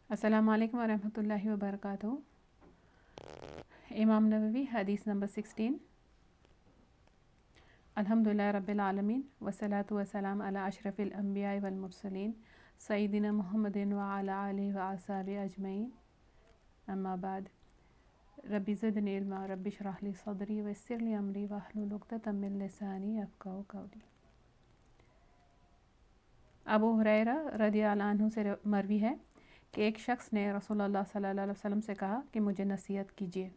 السلام علیکم ورحمۃ اللہ وبرکاتہ۔ امام نووی حدیث نمبر 16۔ الحمدللہ رب العالمین والصلاة والسلام علی اشرف الانبیاء والمرسلین سیدنا محمد وعلی آلہ واصحابہ اجمعین، اما بعد۔ رب زدنی علما رب اشرح لی صدری ویسر لی امری واحلل عقدۃ من لسانی یفقہوا قولی۔ ابو ہریرہ رضی اللہ عنہ سے مروی ہے کہ ایک شخص نے رسول اللہ صلی اللہ علیہ وسلم سے کہا کہ مجھے نصیحت کیجیے۔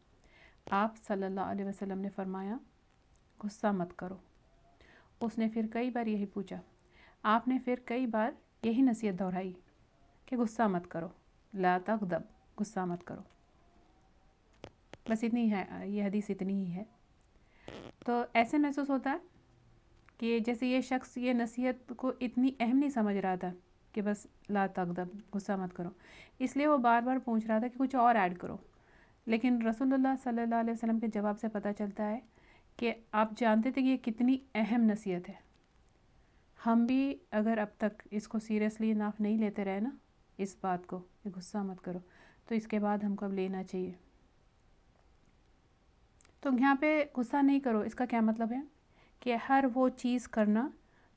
آپ صلی اللہ علیہ وسلم نے فرمایا، غصہ مت کرو۔ اس نے پھر کئی بار یہی پوچھا۔ آپ نے پھر کئی بار یہی نصیحت دہرائی کہ غصہ مت کرو، لا تغضب، غصہ مت کرو۔ بس اتنی ہے، یہ حدیث اتنی ہی ہے۔ تو ایسے محسوس ہوتا ہے کہ جیسے یہ شخص یہ نصیحت کو اتنی اہم نہیں سمجھ رہا تھا کہ بس لا تغضب، غصہ مت کرو، اس لیے وہ بار بار پوچھ رہا تھا کہ کچھ اور ایڈ کرو۔ لیکن رسول اللہ صلی اللہ علیہ وسلم کے جواب سے پتہ چلتا ہے کہ آپ جانتے تھے کہ یہ کتنی اہم نصیحت ہے۔ ہم بھی اگر اب تک اس کو سیریسلی انف نہیں لیتے رہے نا، اس بات کو کہ غصہ مت کرو، تو اس کے بعد ہم کو اب لینا چاہیے۔ تو یہاں پہ غصہ نہیں کرو، اس کا کیا مطلب ہے کہ ہر وہ چیز کرنا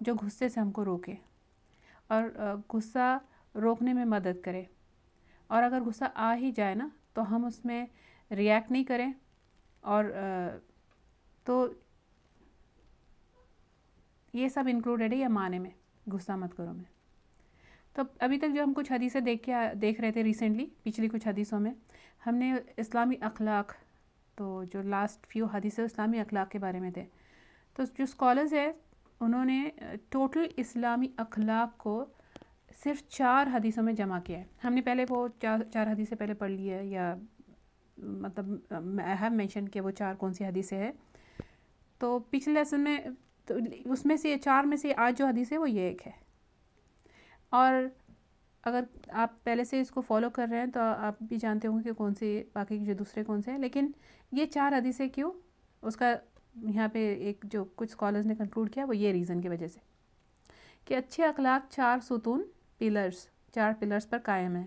جو غصے سے ہم کو روکے اور غصہ روکنے میں مدد کرے، اور اگر غصہ آ ہی جائے نا تو ہم اس میں ریئیکٹ نہیں کریں، اور تو یہ سب انکلوڈیڈ ہے یہ معنی میں، غصہ مت کرو میں۔ تو ابھی تک جو ہم کچھ حدیثیں دیکھ رہے تھے ریسنٹلی، پچھلی کچھ حدیثوں میں ہم نے اسلامی اخلاق، تو جو لاسٹ فیو حدیثیں اسلامی اخلاق کے بارے میں تھے، تو جو اسکالرز ہیں انہوں نے ٹوٹل اسلامی اخلاق کو صرف 4 حدیثوں میں جمع کیا ہے۔ ہم نے پہلے وہ 4 حدیثیں پہلے پڑھ لی ہے، یا مطلب آئی ہیو مینشن کہ وہ 4 کون سی حدیثیں ہیں۔ تو پچھلے لیسن میں تو اس میں سے 4 میں سے آج جو حدیث ہے وہ یہ ایک ہے، اور اگر آپ پہلے سے اس کو فالو کر رہے ہیں تو آپ بھی جانتے ہوں گے کہ کون سی باقی جو دوسرے کون سے ہیں، لیکن یہ 4 حدیثیں کیوں، اس کا یہاں پہ ایک جو کچھ اسکالرز نے کنکلوڈ کیا وہ یہ ریزن کی وجہ سے کہ اچھے اخلاق 4 ستون پلرز، 4 پلرز پر قائم ہے۔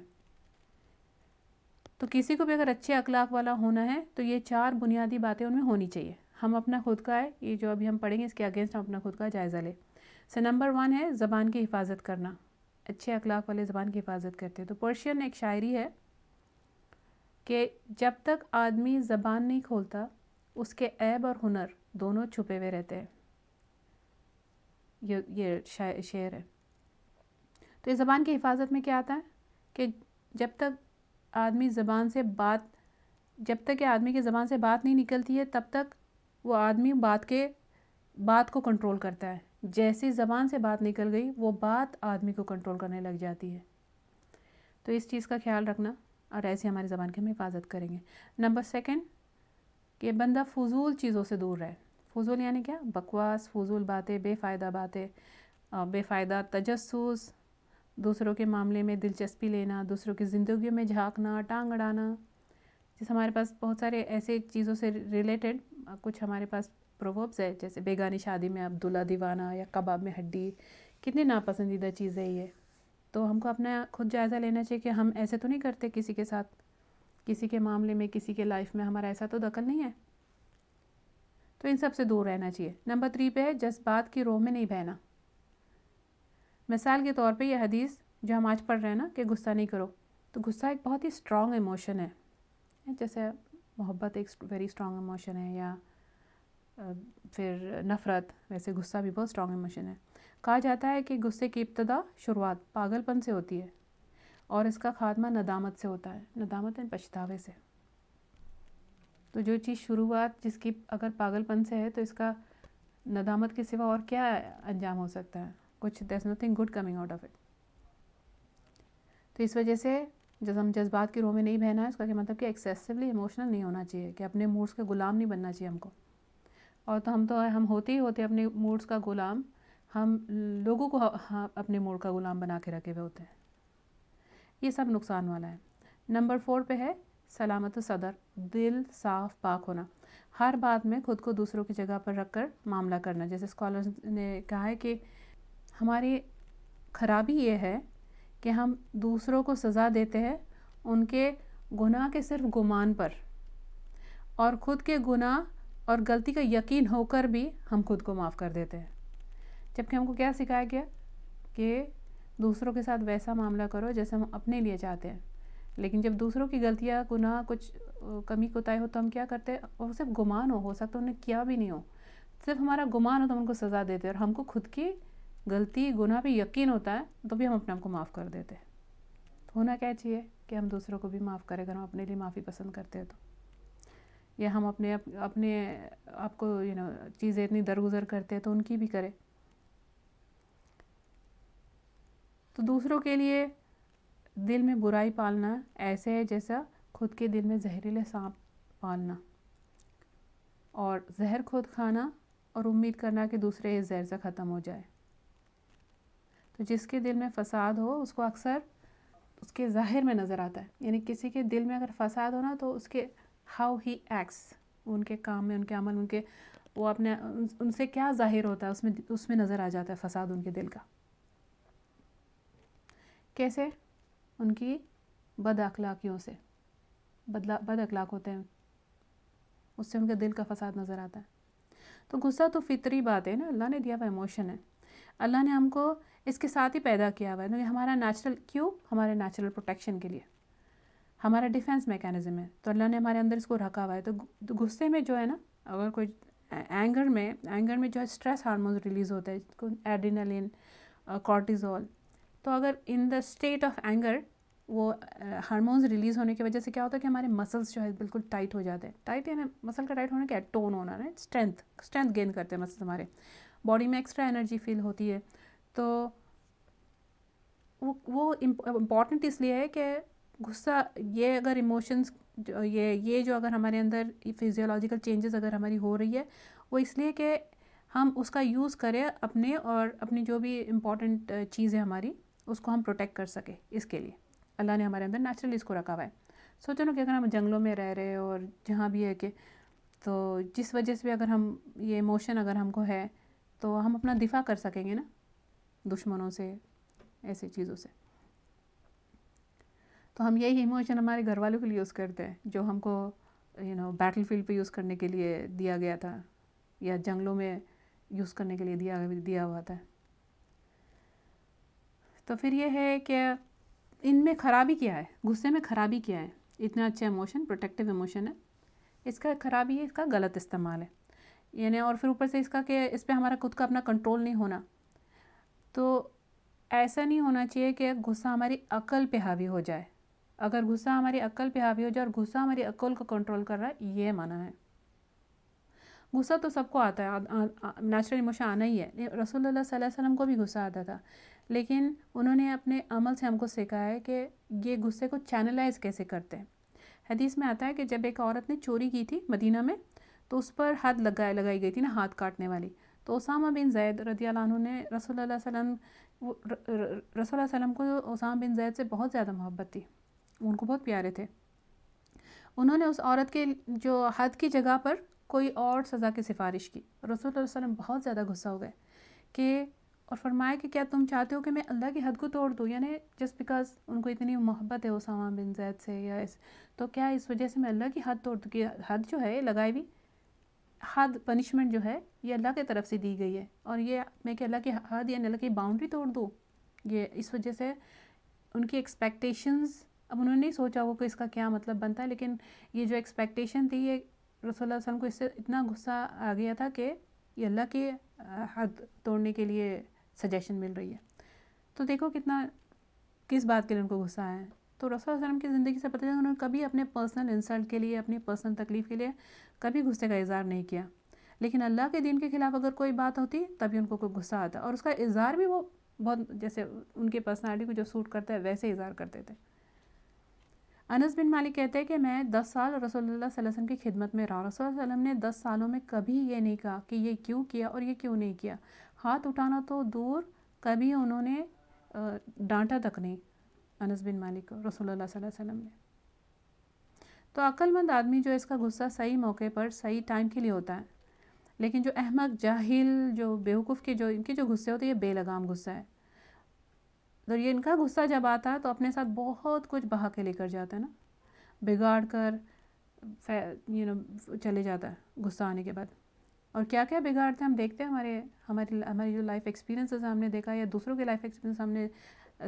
تو کسی کو بھی اگر اچھے اخلاق والا ہونا ہے تو یہ 4 بنیادی باتیں ان میں ہونی چاہیے۔ ہم اپنا خود کا ہے، یہ جو ابھی ہم پڑھیں گے اس کے اگینسٹ ہم اپنا خود کا جائزہ لیں۔ سو نمبر 1 ہے زبان کی حفاظت کرنا۔ اچھے اخلاق والے زبان کی حفاظت کرتے ہیں۔ تو پرشین ایک شاعری ہے کہ جب تک آدمی زبان نہیں کھولتا اس کے عیب اور ہنر دونوں چھپے ہوئے رہتے ہیں۔ یہ شعر ہے۔ تو اس زبان کی حفاظت میں کیا آتا ہے کہ جب تک آدمی کہ آدمی کی زبان سے بات نہیں نکلتی ہے تب تک وہ آدمی بات کو کنٹرول کرتا ہے۔ جیسی زبان سے بات نکل گئی وہ بات آدمی کو کنٹرول کرنے لگ جاتی ہے۔ تو اس چیز کا خیال رکھنا، اور ایسے ہماری زبان کی ہم حفاظت کریں گے۔ نمبر 2 کہ بندہ فضول چیزوں سے دور رہے۔ فضول یعنی کیا؟ بکواس، فضول باتیں، بے فائدہ باتیں، بے فائدہ تجسس، دوسروں کے معاملے میں دلچسپی لینا، دوسروں کی زندگیوں میں جھانکنا، ٹانگ اڑانا۔ جیسے ہمارے پاس بہت سارے ایسے چیزوں سے ریلیٹڈ کچھ ہمارے پاس پرووربس ہے، جیسے بیگانی شادی میں عبداللہ دیوانہ یا کباب میں ہڈی، کتنی ناپسندیدہ چیز ہے یہ۔ تو ہم کو اپنا خود جائزہ لینا چاہیے کہ ہم ایسے تو نہیں کرتے کسی کے ساتھ، کسی کے معاملے میں، کسی کے لائف میں ہمارا ایسا تو دخل نہیں ہے۔ تو ان سب سے دور رہنا چاہیے۔ نمبر 3 پہ ہے جذبات کی روح میں نہیں بہنا۔ مثال کے طور پہ یہ حدیث جو ہم آج پڑھ رہے ہیں نا کہ غصہ نہیں کرو، تو غصہ ایک بہت ہی اسٹرانگ ایموشن ہے، جیسے محبت ایک ویری اسٹرانگ ایموشن ہے، یا پھر نفرت، ویسے غصہ بھی بہت اسٹرانگ ایموشن ہے۔ کہا جاتا ہے کہ غصے کی ابتدا، شروعات پاگل پن سے ہوتی ہے، اور اس کا خاتمہ ندامت سے ہوتا ہے۔ ندامت یعنی پچھتاوے سے۔ تو جو چیز شروعات جس کی اگر پاگل پن سے ہے تو اس کا ندامت کے سوا اور کیا انجام ہو سکتا ہے؟ کچھ there's nothing good coming out of it۔ تو اس وجہ سے جب ہم جذبات کی روح میں نہیں بہنا ہے، اس کا کیا مطلب کہ ایکسیسولی ایموشنل نہیں ہونا چاہیے، کہ اپنے موڈز کے غلام نہیں بننا چاہیے ہم کو۔ اور تو ہم ہوتے ہی ہوتے اپنے موڈز کا غلام، ہم لوگوں کو اپنے موڈ کا غلام بنا کے رکھے ہوئے ہوتے ہیں۔ یہ سب نقصان والا ہے۔ نمبر 4 پہ ہے سلامت صدر، دل صاف پاک ہونا۔ ہر بات میں خود کو دوسروں کی جگہ پر رکھ کر معاملہ کرنا۔ جیسے اسکالرز نے کہا ہے کہ ہماری خرابی یہ ہے کہ ہم دوسروں کو سزا دیتے ہیں ان کے گناہ کے صرف گمان پر اور خود کے گناہ اور غلطی کا یقین ہو کر بھی ہم خود کو معاف کر دیتے ہیں، جبکہ ہم کو کیا سکھایا گیا کہ دوسروں کے ساتھ ویسا معاملہ کرو جیسے ہم اپنے لیے چاہتے ہیں، لیکن جب دوسروں کی غلطیاں گناہ کچھ کمی کوتاہی ہو تو ہم کیا کرتے ہیں، اور صرف گمان ہو سکتا ہے انہیں کیا بھی نہیں ہو، صرف ہمارا گمان ہو تو ہم ان کو سزا دیتے ہیں، اور ہم کو خود کی غلطی گناہ پہ یقین ہوتا ہے تو بھی ہم اپنے آپ کو معاف کر دیتے ہیں۔ تو ہونا کیا چاہیے کہ ہم دوسروں کو بھی معاف کریں اگر ہم اپنے لیے معافی پسند کرتے ہیں تو، یا ہم اپنے آپ کو چیزیں اتنی درگزر کرتے ہیں تو ان کی بھی کریں۔ تو دوسروں کے لیے دل میں برائی پالنا ایسے ہے جیسا خود کے دل میں زہریلے سانپ پالنا، اور زہر خود کھانا اور امید کرنا کہ دوسرے اس زہر سے ختم ہو جائے۔ تو جس کے دل میں فساد ہو اس کو اکثر اس کے ظاہر میں نظر آتا ہے، یعنی کسی کے دل میں اگر فساد ہو نا تو اس کے ہاؤ ہی ایکٹس، ان کے کام میں، ان کے عمل، وہ اپنے ان سے کیا ظاہر ہوتا ہے اس میں نظر آ جاتا ہے فساد ان کے دل کا۔ کیسے؟ ان کی بد اخلاقیوں سے، بد اخلاق ہوتے ہیں، اس سے ان کے دل کا فساد نظر آتا ہے۔ تو غصہ تو فطری بات ہے نا، اللہ نے دیا ہوا ایموشن ہے، اللہ نے ہم کو اس کے ساتھ ہی پیدا کیا ہوا ہے، ہمارا نیچرل، کیوں؟ ہمارے نیچرل پروٹیکشن کے لیے، ہمارا ڈیفینس میکینزم ہے، تو اللہ نے ہمارے اندر اس کو رکھا ہوا ہے۔ تو غصے میں جو ہے نا، اگر کوئی اینگر میں جو ہے اسٹریس ہارمونز ریلیز ہوتا ہے، ایڈرینلین، کورٹیزول، تو اگر ان دا اسٹیٹ آف اینگر وہ ہارمونز ریلیز ہونے کی وجہ سے کیا ہوتا ہے کہ ہمارے مسلس جو ہے بالکل ٹائٹ ہو جاتے ہیں۔ ٹائٹ یعنی مسل کا ٹائٹ ہونا کیا ہے؟ ٹون ہونا ہے، اسٹرینتھ گین کرتے ہیں مسلس، ہمارے باڈی میں ایکسٹرا انرجی فیل ہوتی ہے۔ تو وہ امپورٹنٹ اس لیے ہے کہ غصہ، یہ اگر ایموشنز یہ جو اگر ہمارے اندر فزیولوجیکل چینجز اگر ہماری ہو رہی ہے، وہ اس لیے کہ ہم اس کا یوز کریں اپنے اور اپنی جو بھی امپورٹنٹ چیز ہے ہماری، اس کو ہم پروٹیکٹ کر سکیں۔ اس کے لیے اللہ نے ہمارے اندر نیچرلی اس کو رکھا ہوا ہے۔ سوچو نا کہ اگر ہم جنگلوں میں رہ رہے اور جہاں بھی ہے کہ، تو جس وجہ سے بھی اگر ہم یہ ایموشن اگر ہم کو ہے تو ہم اپنا دفاع کر سکیں گے نا دشمنوں سے، ایسی چیزوں سے۔ تو ہم یہی ایموشن ہمارے گھر والوں کے لیے یوز کرتے ہیں، جو ہم کو بیٹل فیلڈ پہ یوز کرنے کے لیے دیا گیا تھا، یا جنگلوں میں یوز کرنے کے لیے دیا ہوا تھا۔ تو پھر یہ ہے کہ ان میں خرابی کیا ہے، غصے میں خرابی کیا ہے؟ اتنا اچھا ایموشن، پروٹیکٹیو ایموشن ہے، اس کا خرابی ہے اس کا غلط استعمال ہے، یعنی اور پھر اوپر سے اس کا کہ اس پہ ہمارا خود کا اپنا کنٹرول نہیں ہونا۔ تو ایسا نہیں ہونا چاہیے کہ غصہ ہماری عقل پہ حاوی ہو جائے۔ اگر غصہ ہماری عقل پہ حاوی ہو جائے اور غصہ ہماری عقل کو کنٹرول کر رہا ہے، یہ معنی ہے۔ غصہ تو سب کو آتا ہے، نیچرل ایموشن آنا ہی ہے۔ رسول اللہ صلی اللہ علیہ وسلم کو بھی غصہ آتا تھا، لیکن انہوں نے اپنے عمل سے ہم کو سکھایا ہے کہ یہ غصے کو چینلائز کیسے کرتے ہیں۔ حدیث میں آتا ہے کہ جب ایک عورت نے چوری کی تھی مدینہ میں، تو اس پر حد لگائی گئی تھی نا، ہاتھ کاٹنے والی، تو اسامہ بن زید رضی اللہ عنہ نے رسول اللہ صلی اللہ علیہ وسلم کو اسامہ بن زید سے بہت زیادہ محبت تھی، ان کو بہت پیارے تھے۔ انہوں نے اس عورت کے جو حد کی جگہ پر کوئی اور سزا کی سفارش کی، رسول اللہ علیہ وسلم بہت زیادہ غصہ ہو گئے کہ، اور فرمایا کہ کیا تم چاہتے ہو کہ میں اللہ کی حد کو توڑ دوں؟ یعنی جسٹ بیکاز ان کو اتنی محبت ہے اسامہ بن زید سے، یا تو کیا اس وجہ سے میں اللہ کی حد توڑ دوں؟ کہ حد جو ہے لگائی ہوئی حد، پنشمنٹ جو ہے یہ اللہ کی طرف سے دی گئی ہے، اور یہ میں کہ اللہ کی حد یعنی اللہ کی باؤنڈری توڑ دوں؟ یہ اس وجہ سے ان کی ایکسپیکٹیشنز، اب انہوں نے نہیں سوچا وہ کہ اس کا کیا مطلب بنتا ہے، لیکن یہ جو ایکسپیکٹیشن تھی، یہ رسول اللہ علیہ وسلم کو اس سے اتنا غصہ آ گیا تھا کہ یہ اللہ کی حد توڑنے کے لیے سجیشن مل رہی ہے۔ تو دیکھو کتنا، کس بات کے لیے ان کو غصہ آیا ہے۔ تو رسول اللہ علیہ وسلم کی زندگی سے پتہ چلا انہوں نے کبھی اپنے پرسنل انسلٹ کے لیے، اپنی پرسنل تکلیف کے لیے کبھی غصے کا اظہار نہیں کیا، لیکن اللہ کے دین کے خلاف اگر کوئی بات ہوتی تبھی ان کو کوئی غصہ آتا، اور اس کا اظہار بھی وہ بہت جیسے ان کی پرسنالٹی کو جو سوٹ کرتا ہے ویسے اظہار کرتے تھے۔ انس بن مالک کہتے ہیں کہ میں 10 سال رسول اللہ صلی اللہ علیہ وسلم کی خدمت میں رہا، رسول اللہ علیہ وسلم نے 10 سالوں میں کبھی یہ نہیں کہا کہ یہ کیوں کیا اور یہ کیوں نہیں کیا، ہاتھ اٹھانا تو دور، کبھی انہوں نے ڈانٹا تک نہیں انس بن مالک کو رسول اللہ صلی اللہ علیہ وسلم نے۔ تو عقل مند آدمی جو اس کا غصہ صحیح موقع پر صحیح ٹائم کے لیے ہوتا ہے، لیکن جو احمق، جاہل، جو بیوقوف کے جو ان کے جو غصے ہوتے ہیں یہ بے لگام غصہ ہے۔ تو یہ ان کا غصہ جب آتا ہے تو اپنے ساتھ بہت کچھ بہا کے لے کر جاتا ہے نا، بگاڑ کر چلے جاتا ہے غصہ آنے کے بعد. اور کیا کیا بگاڑتے ہیں ہم دیکھتے ہیں، ہماری جو لائف ایکسپیرینسز ہم نے دیکھا یا دوسروں کے لائف ایکسپیرینس ہم نے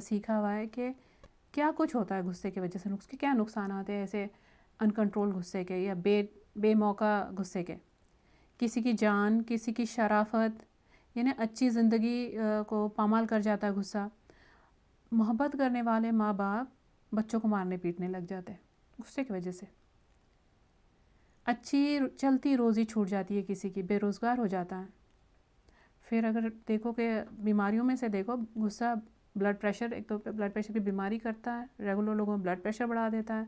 سیکھا ہوا ہے کہ کیا کچھ ہوتا ہے غصے کی وجہ سے، اس کے کیا نقصانات ہیں ایسے ان کنٹرول غصے کے یا بے موقع غصے کے. کسی کی جان، کسی کی شرافت، یعنی اچھی زندگی کو پامال کر جاتا ہے غصہ. محبت کرنے والے ماں باپ بچوں کو مارنے پیٹنے لگ جاتے ہیں غصے کی وجہ سے. اچھی چلتی روزی چھوٹ جاتی ہے کسی کی، بے روزگار ہو جاتا ہے. پھر اگر دیکھو کہ بیماریوں میں سے دیکھو غصہ بلڈ پریشر، ایک تو بلڈ پریشر کی بیماری کرتا ہے، ریگولر لوگوں میں بلڈ پریشر بڑھا دیتا ہے.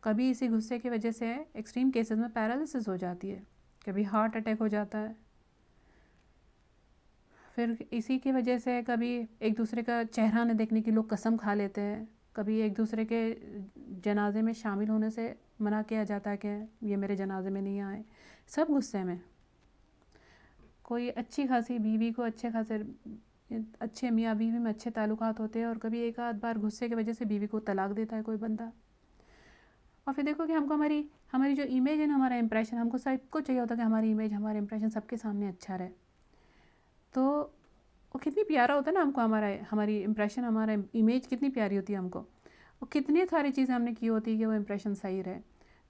کبھی اسی غصے کی وجہ سے ایکسٹریم کیسز میں پیرالسس ہو جاتی ہے، کبھی ہارٹ اٹیک ہو جاتا ہے. پھر اسی کی وجہ سے کبھی ایک دوسرے کا چہرہ نہ دیکھنے کی لوگ قسم کھا لیتے ہیں، کبھی ایک دوسرے کے جنازے میں شامل ہونے سے منع کیا جاتا ہے کہ یہ میرے جنازے میں نہیں آئے، سب غصے میں. کوئی اچھی خاصی بیوی کو اچھے میاں بیوی میں اچھے تعلقات ہوتے ہیں اور کبھی ایک آدھ بار غصے کی وجہ سے بیوی کو طلاق دیتا ہے کوئی بندہ. اور پھر دیکھو کہ ہم کو ہماری جو امیج ہے نا، ہمارا امپریشن، ہم کو سب کو چاہیے ہوتا ہے کہ ہماری امیج، ہمارا امپریشن سب کے سامنے اچھا رہے. تو وہ کتنی پیارا ہوتا ہے نا ہم کو، ہماری امپریشن، ہمارا امیج کتنی پیاری ہوتی ہے ہم کو، اور کتنی ساری چیزیں ہم نے کی ہوتی ہے کہ وہ امپریشن صحیح رہے.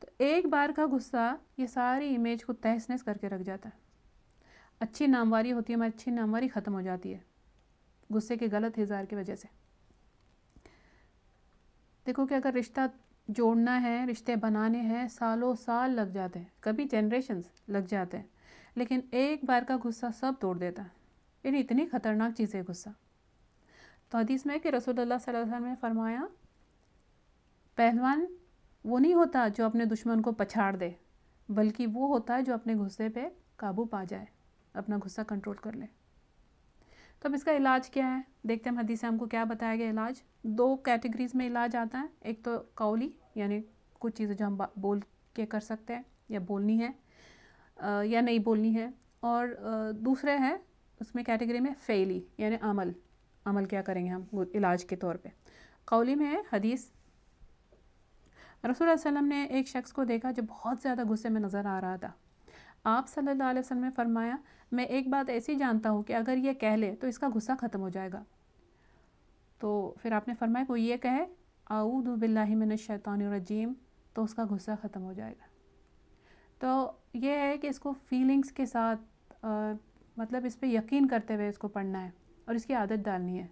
تو ایک بار کا غصہ یہ ساری امیج کو تہس نہس کر کے رکھ جاتا ہے. اچھی نامواری ہوتی ہے، ہماری اچھی نامواری ختم ہو جاتی ہے غصے کے غلط اظہار کی وجہ سے. دیکھو کہ اگر رشتہ جوڑنا ہے، رشتے بنانے ہیں، سالوں سال لگ جاتے ہیں، کبھی جنریشنز لگ جاتے ہیں، لیکن ایک بار کا غصہ سب توڑ دیتا ہے. یعنی اتنی خطرناک چیز ہے غصہ. تو حدیث میں کہ رسول اللہ صلی اللہ علیہ وسلم نے فرمایا، پہلوان وہ نہیں ہوتا جو اپنے دشمن کو پچھاڑ دے، بلکہ وہ ہوتا ہے جو اپنے غصے پہ قابو پا جائے، اپنا غصہ کنٹرول کر لے. تو اب اس کا علاج کیا ہے دیکھتے ہیں حدیث سے ہم کو کیا بتایا گیا. علاج 2 کیٹیگریز میں علاج آتا ہے. ایک تو قولی، یعنی کچھ چیزیں جو ہم بول کے کر سکتے ہیں یا بولنی ہے یا نہیں بولنی ہے. اور دوسرے ہے اس میں کیٹیگری میں فعلی، یعنی عمل کیا کریں گے ہم علاج کے طور پہ. قولی میں ہے حدیث، رسول اللہ علیہ وسلم نے ایک شخص کو دیکھا جو بہت زیادہ غصے میں نظر آ رہا تھا. آپ صلی اللہ علیہ وسلم نے فرمایا، میں ایک بات ایسی جانتا ہوں کہ اگر یہ کہہ لے تو اس کا غصہ ختم ہو جائے گا. تو پھر آپ نے فرمایا کوئی یہ کہے اعوذ باللہ من الشیطان الرجیم، تو اس کا غصہ ختم ہو جائے گا. تو یہ ہے کہ اس کو فیلنگز کے ساتھ مطلب اس پہ یقین کرتے ہوئے اس کو پڑھنا ہے اور اس کی عادت ڈالنی ہے.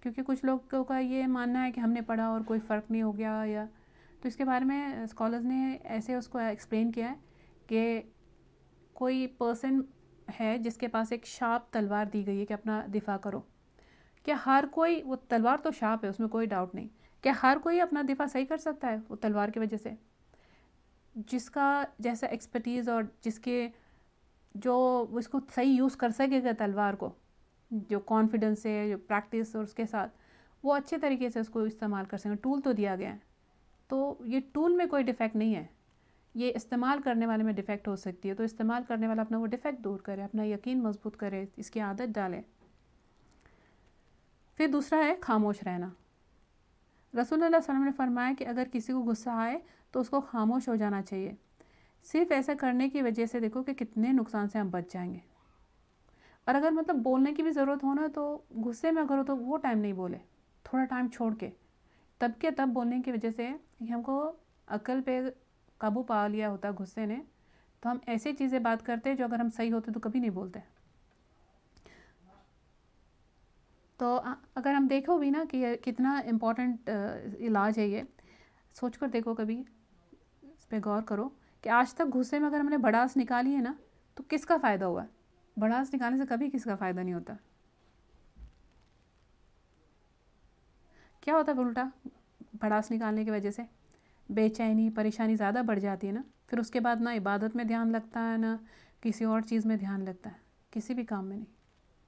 کیونکہ کچھ لوگوں کا یہ ماننا ہے کہ ہم نے پڑھا اور کوئی فرق نہیں ہو گیا، یا تو اس کے بارے میں اسکالرز نے ایسے اس کو ایکسپلین کیا ہے کہ کوئی پرسن ہے جس کے پاس ایک شارپ تلوار دی گئی ہے کہ اپنا دفاع کرو. کیا ہر کوئی، وہ تلوار تو شارپ ہے اس میں کوئی ڈاؤٹ نہیں، کیا ہر کوئی اپنا دفاع صحیح کر سکتا ہے وہ تلوار کی وجہ سے؟ جس کا جیسا ایکسپرٹیز اور جس کے جو اس کو صحیح یوز کر سکے گا تلوار کو، جو کانفیڈنس ہے، جو پریکٹس اور اس کے ساتھ وہ اچھے طریقے سے اس کو استعمال کر سکیں. ٹول تو دیا گیا ہے، تو یہ ٹول میں کوئی ڈیفیکٹ نہیں ہے، یہ استعمال کرنے والے میں ڈیفیکٹ ہو سکتی ہے. تو استعمال کرنے والا اپنا وہ ڈیفیکٹ دور کرے، اپنا یقین مضبوط کرے، اس کی عادت ڈالے. پھر دوسرا ہے خاموش رہنا. رسول اللہ صلی اللہ علیہ وسلم نے فرمایا کہ اگر کسی کو غصہ آئے تو اس کو خاموش ہو جانا چاہیے. صرف ایسا کرنے کی وجہ سے دیکھو کہ کتنے نقصان سے ہم بچ جائیں گے. اور اگر مطلب بولنے کی بھی ضرورت ہو نا، تو غصے میں اگر ہو تو وہ ٹائم نہیں بولے، تھوڑا ٹائم چھوڑ کے تب کے تب بولنے کی وجہ سے ہم کو عقل پہ قابو پا لیا ہوتا غصے نے، تو ہم ایسی چیزیں بات کرتے جو اگر ہم صحیح ہوتے تو کبھی نہیں بولتے. تو اگر ہم دیکھو بھی نا کہ یہ کتنا امپورٹنٹ علاج ہے، یہ سوچ کر دیکھو، کبھی اس پہ غور کرو کہ آج تک غصے میں اگر ہم نے بھڑاس نکالی ہے نا تو کس کا فائدہ ہوا ہے؟ بھڑاس نکالنے سے کبھی کس کا فائدہ نہیں ہوتا. کیا ہوتا ہے الٹا؟ بھڑاس نکالنے کی وجہ سے بے چینی، پریشانی زیادہ بڑھ جاتی ہے نا. پھر اس کے بعد نہ عبادت میں دھیان لگتا ہے، نہ کسی اور چیز میں دھیان لگتا ہے، کسی بھی کام میں نہیں.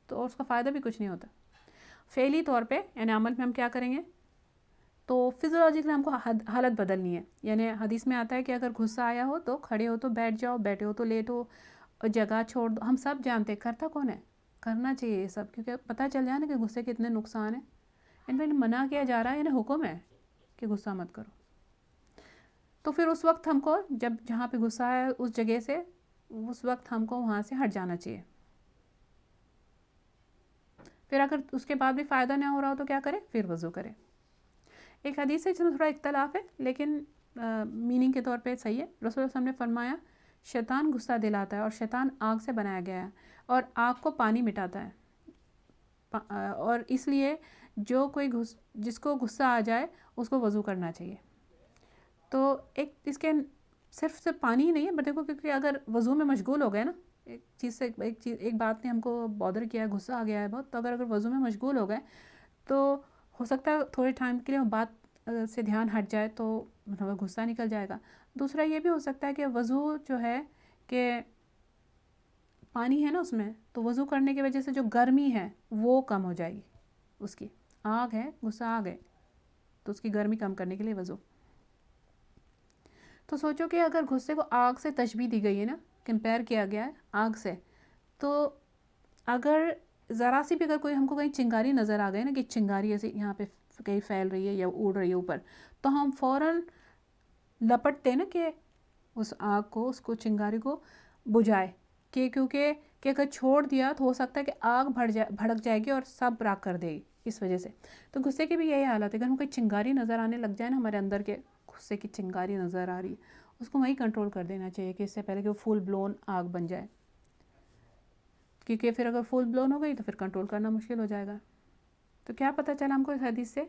تو اس کا فائدہ بھی کچھ نہیں ہوتا. فعلی طور پہ یعنی عمل میں ہم کیا کریں گے؟ تو فزیولوجیکلی ہم کو حالت بدلنی ہے. یعنی حدیث میں آتا ہے کہ اگر غصہ آیا ہو تو کھڑے ہو تو بیٹھ جاؤ، بیٹھے ہو تو لیٹو، اور جگہ چھوڑ دو. ہم سب جانتے ہیں، کرتا کون ہے؟ کرنا چاہیے یہ سب، کیونکہ پتہ چل جائے نا کہ غصے کے اتنے نقصان ہیں. انہیں منع کیا جا رہا ہے، انہیں حکم ہے کہ غصہ مت کرو. تو پھر اس وقت ہم کو جہاں پہ غصہ ہے اس جگہ سے اس وقت ہم کو وہاں سے ہٹ جانا چاہیے. پھر اگر اس کے بعد بھی فائدہ نہ ہو رہا ہو تو کیا کرے؟ پھر وضو کرے. ایک حدیث ہے جس میں تھوڑا اختلاف ہے لیکن میننگ کے طور پہ صحیح ہے. رسول اللہ صلی اللہ علیہ وسلم نے فرمایا شیطان غصہ دلاتا ہے اور شیطان آگ سے بنایا گیا ہے اور آگ کو پانی مٹاتا ہے، اور اس لیے جو کوئی جس کو غصہ آ جائے اس کو وضو کرنا چاہیے. تو ایک اس کے صرف پانی ہی نہیں ہے، بٹ دیکھو کیونکہ اگر وضو میں مشغول ہو گئے نا، ایک بات نے ہم کو بادر کیا ہے، غصہ آ گیا ہے بہت، تو اگر وضو میں مشغول ہو گئے تو ہو سکتا ہے تھوڑے ٹائم کے لیے بات سے دھیان ہٹ جائے تو غصہ نکل جائے گا. دوسرا یہ بھی ہو سکتا ہے کہ وضو جو ہے کہ پانی ہے نا اس میں، تو وضو کرنے کی وجہ سے جو گرمی ہے وہ کم ہو جائے گی. اس کی آگ ہے، غصہ آگ ہے، تو اس کی گرمی کم کرنے کے لیے وضو. تو سوچو کہ اگر غصے کو آگ سے تشبیہ دی گئی ہے نا، کمپیئر کیا گیا ہے آگ سے، تو اگر ذرا سی بھی اگر کوئی ہم کو کہیں چنگاری نظر آ گئی نا کہ چنگاری ایسے یہاں پہ کہیں پھیل رہی ہے یا اڑ رہی ہے اوپر، تو ہم فوراً لپٹتے ہیں نا کہ اس آگ کو، اس کو چنگاری کو بجھائے، کیونکہ اگر چھوڑ دیا تو ہو سکتا ہے کہ آگ بھڑک جائے گی اور سب راکھ کر دے گی اس وجہ سے. تو غصے کی بھی یہی حالت ہے، اگر ہم کوئی چنگاری نظر آنے لگ جائے نا ہمارے اندر کے غصے کی چنگاری نظر آ رہی ہے، اس کو وہیں کنٹرول کر دینا چاہیے کہ اس سے پہلے کہ وہ فل بلون آگ بن جائے، کیونکہ پھر اگر فل بلون ہو گئی تو پھر کنٹرول کرنا مشکل ہو جائے گا. تو کیا پتہ چلا ہم کو اس حدیث سے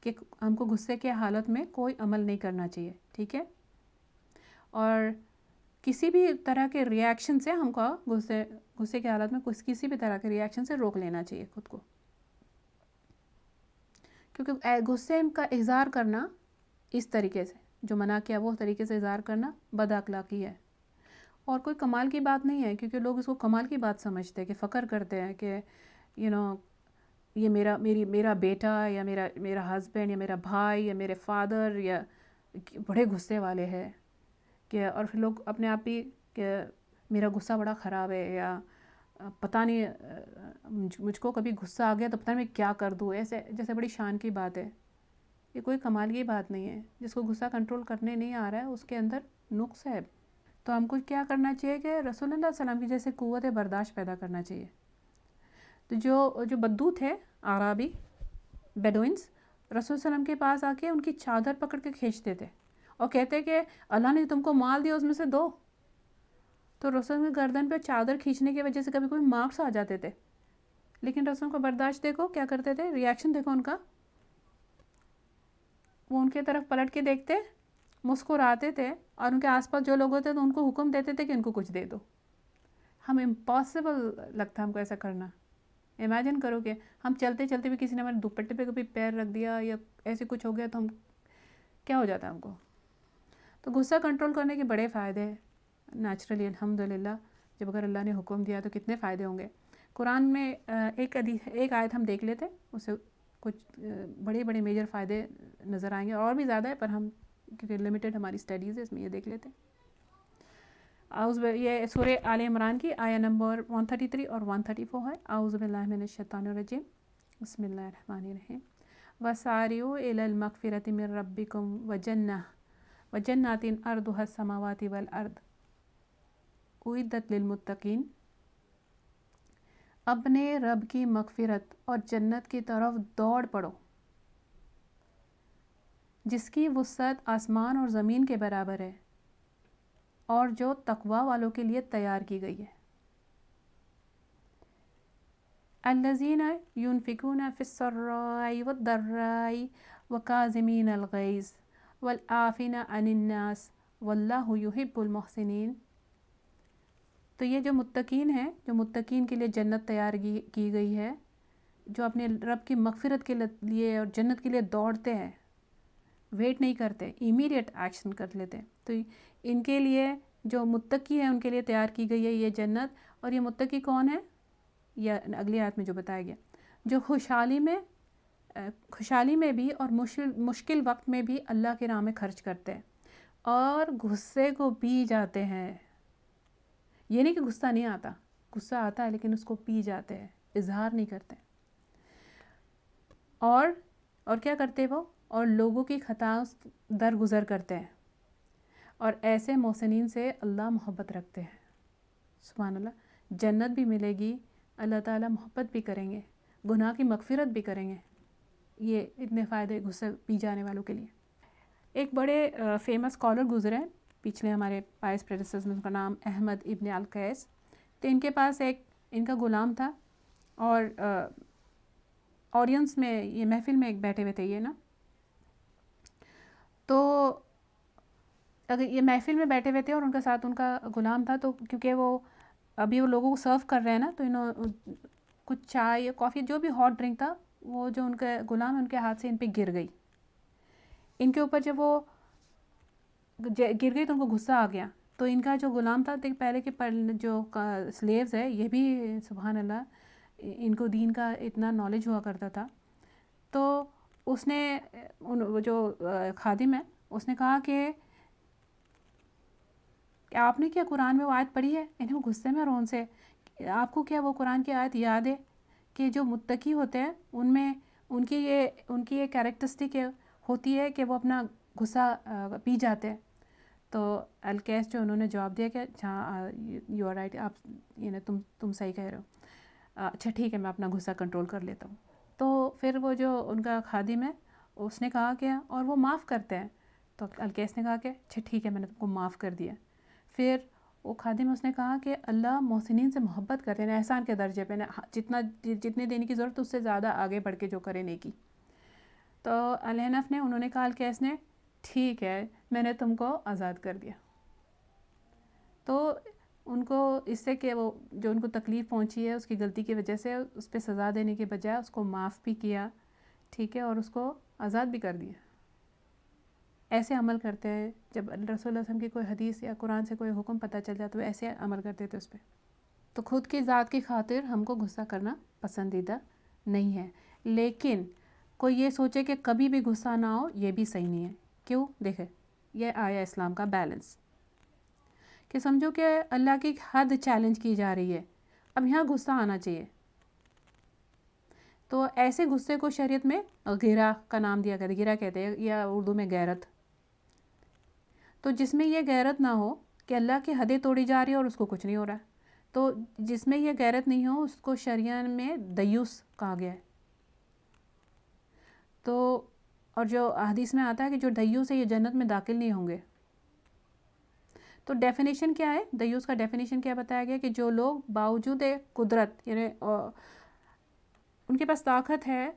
کہ ہم کو غصے کے حالت میں کوئی عمل نہیں کرنا چاہیے، ٹھیک ہے. اور کسی بھی طرح کے ری ایکشن سے ہم کو غصے کی حالت میں کسی بھی طرح کے ری ایکشن سے روک لینا چاہیے خود کو، کیونکہ غصے کا اظہار کرنا اس طریقے سے جو منع کیا وہ طریقے سے اظہار کرنا بد اخلاقی ہے اور کوئی کمال کی بات نہیں ہے. کیونکہ لوگ اس کو کمال کی بات سمجھتے ہیں کہ فخر کرتے ہیں کہ یہ میرا بیٹا یا میرا ہسبینڈ یا میرا بھائی یا میرے فادر یا بڑے غصے والے ہیں، کہ اور پھر لوگ اپنے آپ ہی کہ میرا غصہ بڑا خراب ہے یا پتہ نہیں مجھ کو کبھی غصہ آ گیا تو پتہ نہیں میں کیا کر دوں، ایسے جیسے بڑی شان کی بات ہے. یہ کوئی کمال کی بات نہیں ہے. جس کو غصہ کنٹرول کرنے نہیں آ رہا ہے اس کے اندر نقص ہے. تو ہم کو کیا کرنا چاہیے کہ رسول اللہ صلی اللہ علیہ وسلم کی جیسے قوت برداشت پیدا کرنا چاہیے. تو جو بدو تھے اعرابی بیڈوئنس، رسول صلی اللہ علیہ وسلم کے پاس آ کے ان کی چادر پکڑ کے کھینچتے تھے اور کہتے کہ اللہ نے تم کو مال دیا اس میں سے دو. تو رسول کی گردن پہ چادر کھینچنے کی وجہ سے کبھی کوئی مارکس آ جاتے تھے، لیکن رسول کو برداشت دیکھو کیا کرتے تھے، ری ایکشن دیکھو ان کا. وہ ان کے طرف پلٹ کے دیکھتے، مسکراتے تھے اور ان کے آس پاس جو لوگ ہوتے تو ان کو حکم دیتے تھے کہ ان کو کچھ دے دو. ہم امپاسبل لگتا ہے ہم کو ایسا کرنا. امیجن کرو کہ ہم چلتے چلتے بھی کسی نے ہمارے دوپٹے پہ کبھی پیر رکھ دیا یا ایسے کچھ ہو گیا تو ہم کیا ہو جاتا ہے ہم کو. تو غصہ کنٹرول کرنے کے بڑے فائدے ہیں نیچرلی الحمدللہ. جب اگر اللہ نے حکم دیا تو کتنے فائدے ہوں گے. قرآن میں ایک آیت ہم دیکھ لیتے، اس سے کچھ بڑے بڑے میجر فائدے نظر آئیں گے، اور بھی زیادہ ہے پر ہم کیونکہ لمیٹڈ ہماری اسٹڈیز ہے اس میں یہ دیکھ لیتے. یہ سورہ آل عمران کی آیہ نمبر 133 اور 134 ہے. اعوذ باللہ من الشیطان الرجیم، بسم اللہ الرحمن الرحیم. وسارعوا الی المغفرۃ من ربکم وجنات ارضها السماوات والارض اعدت للمتقین. اپنے رب کی مغفرت اور جنت کی طرف دوڑ پڑو جس کی وسعت آسمان اور زمین کے برابر ہے اور جو تقوی والوں کے لیے تیار کی گئی ہے. الذین ينفقون فی السراء والضراء وکاظمین الغیظ والعافین عن الناس واللہ یحب المحسنین. تو یہ جو متقین ہیں، جو متقین کے لیے جنت تیار کی گئی ہے، جو اپنے رب کی مغفرت کے لیے اور جنت کے لیے دوڑتے ہیں، ویٹ نہیں کرتے، ایمیڈیٹ ایکشن کر لیتے. تو ان کے لیے جو متقی ہیں ان کے لیے تیار کی گئی ہے یہ جنت. اور یہ متقی کون ہے؟ یا اگلی آیت میں جو بتایا گیا، جو خوشحالی میں بھی اور مشکل وقت میں بھی اللہ کے راہ میں خرچ کرتے ہیں اور غصے کو پی جاتے ہیں. یہ نہیں کہ غصہ نہیں آتا، غصہ آتا ہے لیکن اس کو پی جاتے ہیں، اظہار نہیں کرتے. اور کیا کرتے وہ، اور لوگوں کی خطاؤں درگزر کرتے ہیں، اور ایسے محسنین سے اللہ محبت رکھتے ہیں۔ سبحان اللہ، جنت بھی ملے گی، اللہ تعالیٰ محبت بھی کریں گے، گناہ کی مغفرت بھی کریں گے۔ یہ اتنے فائدے غصہ پی جانے والوں کے لیے۔ ایک بڑے فیمس اسکالر گزرے ہیں پچھلے ہمارے پائس پریڈیسرز میں، ان کا نام احمد ابن القیس۔ تو ان کے پاس ایک ان کا غلام تھا، اور آڈینس میں، یہ محفل میں ایک بیٹھے ہوئے تھے یہ نا، تو اگر یہ محفل میں بیٹھے ہوئے تھے اور ان کا ساتھ ان کا غلام تھا، تو کیونکہ وہ ابھی وہ لوگوں کو سرو کر رہے ہیں نا، تو کچھ چائے یا کافی جو بھی ہاٹ ڈرنک تھا، وہ جو ان کا غلام ہے ان کے ہاتھ سے ان پہ گر گئی۔ ان کے اوپر جب وہ گر گئی تو ان کو غصہ آ گیا۔ تو ان کا جو غلام تھا، پہلے کے جو سلیوز ہے، یہ بھی سبحان اللہ ان کو دین کا اتنا نالج ہوا کرتا تھا، تو اس نے وہ جو خادم ہے اس نے کہا کہ آپ نے کیا قرآن میں وہ آیت پڑھی ہے؟ انہیں وہ غصے میں اور ان سے، آپ کو کیا وہ قرآن کی آیت یاد ہے کہ جو متقی ہوتے ہیں ان میں ان کی یہ کیریکٹرسٹک ہوتی ہے کہ وہ اپنا غصہ پی جاتے ہیں؟ تو القیس جو انہوں نے جواب دیا کہ ہاں یو آر رائٹ، آپ تم صحیح کہہ رہے ہو، اچھا ٹھیک ہے میں اپنا غصہ کنٹرول کر لیتا ہوں۔ تو پھر وہ جو ان کا خادم ہے اس نے کہا کہ اور وہ معاف کرتے ہیں، تو القیس نے کہا کہ اچھا ٹھیک ہے میں نے تم کو معاف کر دیا۔ پھر وہ خادم اس نے کہا کہ اللہ محسنین سے محبت کرتے ہیں، احسان کے درجے پہ، جتنے دینے کی ضرورت اس سے زیادہ آگے بڑھ کے جو کرے نیکی۔ تو الحنف نے، انہوں نے کہا القیس نے، ٹھیک ہے میں نے تم کو آزاد کر دیا۔ تو ان کو اس سے کہ وہ جو ان کو تکلیف پہنچی ہے اس کی غلطی کی وجہ سے، اس پہ سزا دینے کے بجائے اس کو معاف بھی کیا، ٹھیک ہے، اور اس کو آزاد بھی کر دیا۔ ایسے عمل کرتے ہیں، جب رسول اللہ صلی اللہ علیہ وسلم کی کوئی حدیث یا قرآن سے کوئی حکم پتہ چل جاتا ہے تو ایسے عمل کرتے تھے اس پہ۔ تو خود کی ذات کی خاطر ہم کو غصہ کرنا پسندیدہ نہیں ہے، لیکن کوئی یہ سوچے کہ کبھی بھی غصہ نہ ہو، یہ بھی صحیح نہیں ہے۔ کیوں؟ دیکھیں یہ آیا اسلام کا بیلنس، کہ سمجھو کہ اللہ کی حد چیلنج کی جا رہی ہے، اب یہاں غصہ آنا چاہیے، تو ایسے غصے کو شریعت میں غیرہ کا نام دیا گیا، غیرہ کہتے ہیں، یا اردو میں غیرت۔ تو جس میں یہ غیرت نہ ہو کہ اللہ کی حدیں توڑی جا رہی ہے اور اس کو کچھ نہیں ہو رہا ہے، تو جس میں یہ غیرت نہیں ہو اس کو شریعت میں دیوس کہا گیا ہے۔ تو اور جو حدیث میں آتا ہے کہ جو دیوس ہے یہ جنت میں داخل نہیں ہوں گے۔ تو ڈیفینیشن کیا ہے؟ دیوس کا ڈیفینیشن کیا بتایا گیا کہ جو لوگ باوجود قدرت، یعنی ان کے پاس طاقت ہے،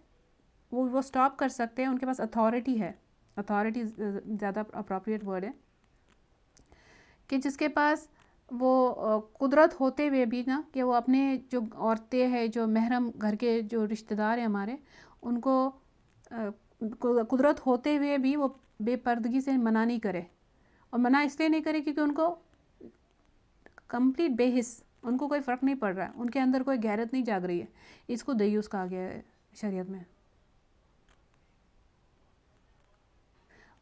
وہ سٹاپ کر سکتے ہیں، ان کے پاس اتھارٹی ہے، اتھارٹی زیادہ اپروپریٹ ورڈ ہے، کہ جس کے پاس وہ قدرت ہوتے ہوئے بھی نا، کہ وہ اپنے جو عورتیں ہیں، جو محرم گھر کے جو رشتہ دار ہیں ہمارے، ان کو قدرت ہوتے ہوئے بھی وہ بے پردگی سے منع نہیں کرے، اور منع اس لیے نہیں کرے کیونکہ ان کو کمپلیٹ بے حس، ان کو کوئی فرق نہیں پڑ رہا ہے، ان کے اندر کوئی غیرت نہیں جاگ رہی ہے، اس کو دیوس کہا گیا ہے شریعت میں۔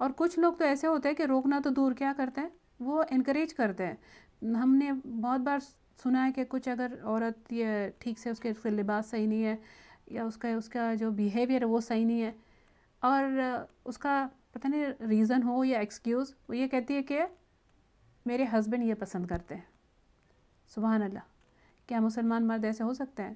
اور کچھ لوگ تو ایسے ہوتے ہیں کہ روکنا تو دور، کیا کرتے ہیں وہ انکریج کرتے ہیں۔ ہم نے بہت بار سنا ہے کہ کچھ اگر عورت یہ ٹھیک سے اس کے لباس صحیح نہیں ہے، یا اس کا جو بیہیویئر ہے وہ صحیح نہیں ہے، اور اس کا پتہ نہیں ریزن ہو یا ایکسکیوز، وہ یہ کہتی ہے کہ میرے ہسبینڈ یہ پسند کرتے ہیں۔ سبحان اللہ، کیا مسلمان مرد ایسے ہو سکتے ہیں؟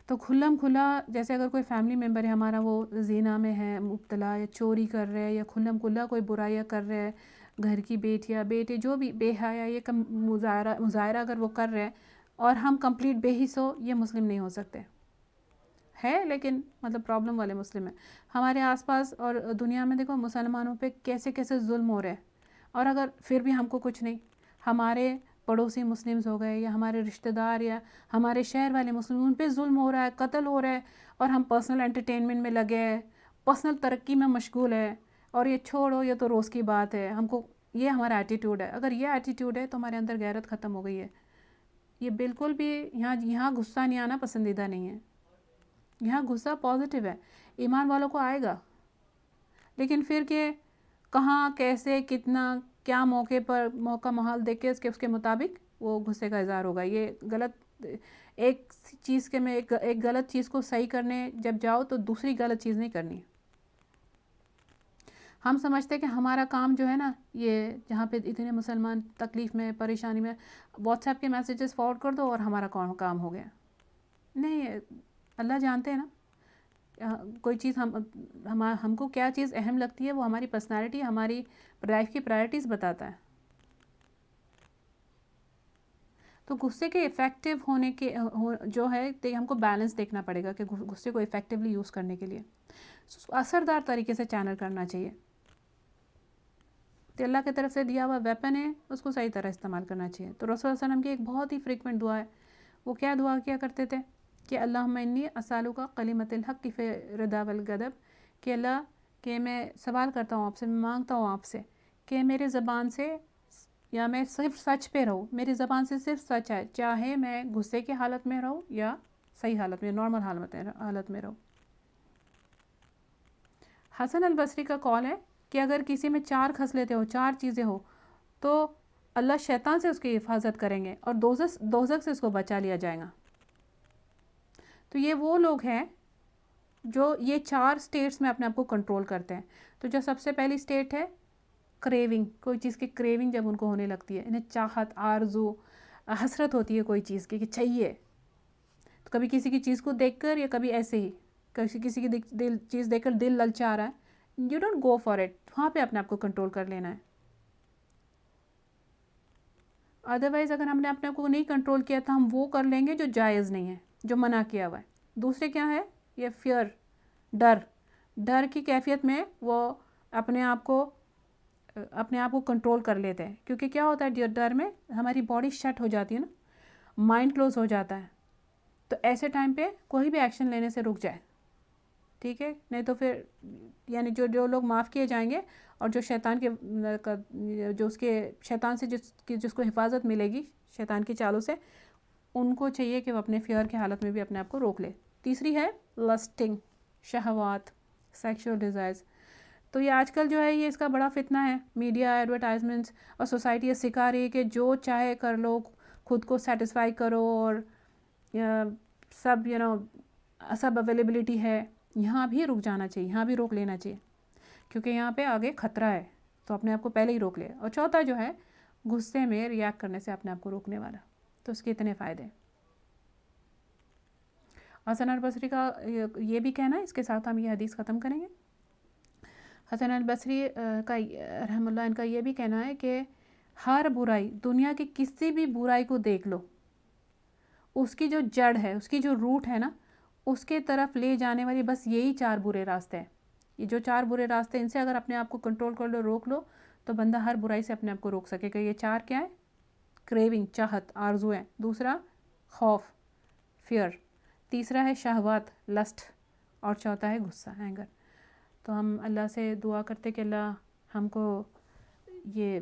تو کھلم کھلا، جیسے اگر کوئی فیملی ممبر ہے ہمارا وہ زنا میں ہے مبتلا، یا چوری کر رہے ہیں، یا کھلم کھلا کوئی برائیاں کر رہے ہیں، گھر کی بیٹیاں بیٹے جو بھی بے حیا یہ مظاہرہ اگر وہ کر رہے ہیں، اور ہم کمپلیٹ بے حس ہو، یہ مسلم نہیں ہو سکتے ہے، لیکن مطلب پرابلم والے مسلم ہیں۔ ہمارے آس پاس اور دنیا میں دیکھو مسلمانوں پہ کیسے کیسے ظلم ہو رہے ہیں، اور اگر پھر بھی ہم کو کچھ نہیں، ہمارے پڑوسی مسلمز ہو گئے، یا ہمارے رشتہ دار، یا ہمارے شہر والے مسلم، ان پہ ظلم ہو رہا ہے، قتل ہو رہا ہے، اور ہم پرسنل انٹرٹینمنٹ میں لگے ہیں، پرسنل ترقی میں مشغول ہے، اور یہ چھوڑو یہ تو روز کی بات ہے، ہم کو یہ ہمارا ایٹیٹیوڈ ہے۔ اگر یہ ایٹیٹیوڈ ہے تو ہمارے اندر غیرت ختم ہو گئی ہے۔ یہ بالکل بھی یہاں غصہ نہیں آنا پسندیدہ نہیں ہے، یہاں غصہ پازیٹیو ہے، ایمان والوں کو آئے گا، لیکن پھر کہ کہاں کیسے کتنا کیا موقع پر موقع محال دیکھ کے اس کے مطابق وہ غصے کا اظہار ہوگا، یہ غلط ایک چیز کے میں ایک غلط چیز کو صحیح کرنے جب جاؤ تو دوسری غلط چیز نہیں کرنی. ہم سمجھتے کہ ہمارا کام جو ہے نا، یہ جہاں پہ اتنے مسلمان تکلیف میں پریشانی میں، واٹس ایپ کے میسیجز فارورڈ کر دو اور ہمارا کام ہو گیا. نہیں، اللہ جانتے ہیں نا کوئی چیز ہم کو کیا چیز اہم لگتی ہے، وہ ہماری پرسنالٹی، ہماری لائف کی پرائرٹیز بتاتا ہے. تو غصے کے افیکٹو ہونے کے جو ہے ہم کو بیلنس دیکھنا پڑے گا کہ غصے کو افیکٹولی یوز کرنے کے لیے اثردار طریقے سے چینل کرنا چاہیے. تو اللہ کی طرف سے دیا ہوا ویپن ہے، اس کو صحیح طرح استعمال کرنا چاہیے. تو رسول صلی اللہ علیہ وسلم کی ایک بہت ہی فریکوینٹ دعا ہے. وہ کیا دعا کیا کرتے تھے کہ اللہم انی اسالک کلمۃ الحق فی الرضا والغضب، کہ اللہ کہ میں سوال کرتا ہوں آپ سے، میں مانگتا ہوں آپ سے کہ میرے زبان سے یا میں صرف سچ پہ رہوں، میری زبان سے صرف سچ ہے، چاہے میں غصے کی حالت میں رہوں یا صحیح حالت میں، نارمل حالت میں رہوں. حسن البصری کا قول ہے کہ اگر کسی میں 4 خصلتیں ہو، 4 چیزیں ہو، تو اللہ شیطان سے اس کی حفاظت کریں گے اور دوزخ سے اس کو بچا لیا جائے گا. تو یہ وہ لوگ ہیں جو یہ 4 سٹیٹس میں اپنے آپ کو کنٹرول کرتے ہیں. تو جو سب سے پہلی سٹیٹ ہے کریونگ، کوئی چیز کی کریونگ جب ان کو ہونے لگتی ہے، انہیں چاہت، آرزو، حسرت ہوتی ہے کوئی چیز کی کہ چاہیے. تو کبھی کسی کی چیز کو دیکھ کر یا کبھی ایسے ہی کسی کی چیز دیکھ کر دل للچا رہا ہے، you don't go for it, وہاں پہ اپنے آپ کو کنٹرول کر لینا ہے. ادروائز اگر ہم نے اپنے آپ کو نہیں کنٹرول کیا تو ہم وہ کر لیں گے جو جائز نہیں ہے، جو منع کیا ہوا ہے. دوسرے کیا ہے، یہ فیئر، ڈر کی کیفیت میں وہ اپنے آپ کو کنٹرول کر لیتے ہیں. کیونکہ کیا ہوتا ہے ڈر میں ہماری باڈی شٹ ہو جاتی ہے نا، مائنڈ کلوز ہو جاتا ہے. تو ایسے ٹائم پہ کوئی بھی ایکشن لینے سے رک جائے، ٹھیک ہے. نہیں تو پھر یعنی جو لوگ معاف کیے جائیں گے اور جو شیطان سے جس کو حفاظت ملے گی شیطان کی چالوں سے، ان کو چاہیے کہ وہ اپنے فیئر کی حالت میں بھی اپنے آپ کو روک لے. تیسری ہے لسٹنگ، شہوات، سیکشول ڈیزائرز. تو یہ آج کل جو ہے یہ اس کا بڑا فتنہ ہے. میڈیا، ایڈورٹائزمنٹس اور سوسائٹی یہ سکھا رہی ہے کہ جو چاہے کر لو، خود کو سیٹسفائی کرو اور سب سب اویلیبلٹی ہے. یہاں بھی رک جانا چاہیے، یہاں بھی روک لینا چاہیے، کیونکہ یہاں پہ آگے خطرہ ہے. تو اپنے آپ کو پہلے ہی روک لے. اور چوتھا جو ہے غصے میں ریاکٹ کرنے سے اپنے آپ کو روکنے والا. تو اس کے اتنے فائدے. حسن البصری کا یہ بھی کہنا ہے، اس کے ساتھ ہم یہ حدیث ختم کریں گے. حسن البصری کا رحم اللہ ان کا یہ بھی کہنا ہے کہ ہر برائی، دنیا کی کسی بھی برائی کو دیکھ لو، اس کی جو جڑ ہے، اس کی جو روٹ ہے نا، اس کے طرف لے جانے والی بس یہی 4 برے راستے ہیں. یہ جو 4 برے راستے، ان سے اگر اپنے آپ کو کنٹرول کر لو، روک لو، تو بندہ ہر برائی سے اپنے آپ کو روک سکے گا. یہ 4 کیا ہے؟ کریونگ، چاہت، آرزو ہے. دوسرا خوف، فیئر. تیسرا ہے شہوات، لسٹ. اور چوتھا ہے غصہ، اینگر. تو ہم اللہ سے دعا کرتے کہ اللہ ہم کو یہ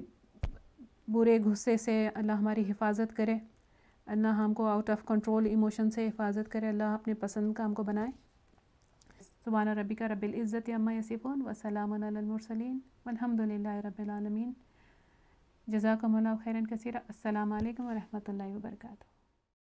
برے غصے سے اللہ ہماری حفاظت کرے، اللہ ہم کو آؤٹ آف کنٹرول ایموشن سے حفاظت کرے، اللہ اپنے پسند کا ہم کو بنائے. سبحان ربک رب العزت عما یصفون وسلام علی المرسلین والحمد للہ رب العالمین. جزاکم اللہ خیرا کثیرا. السلام علیکم ورحمۃ اللہ وبرکاتہ.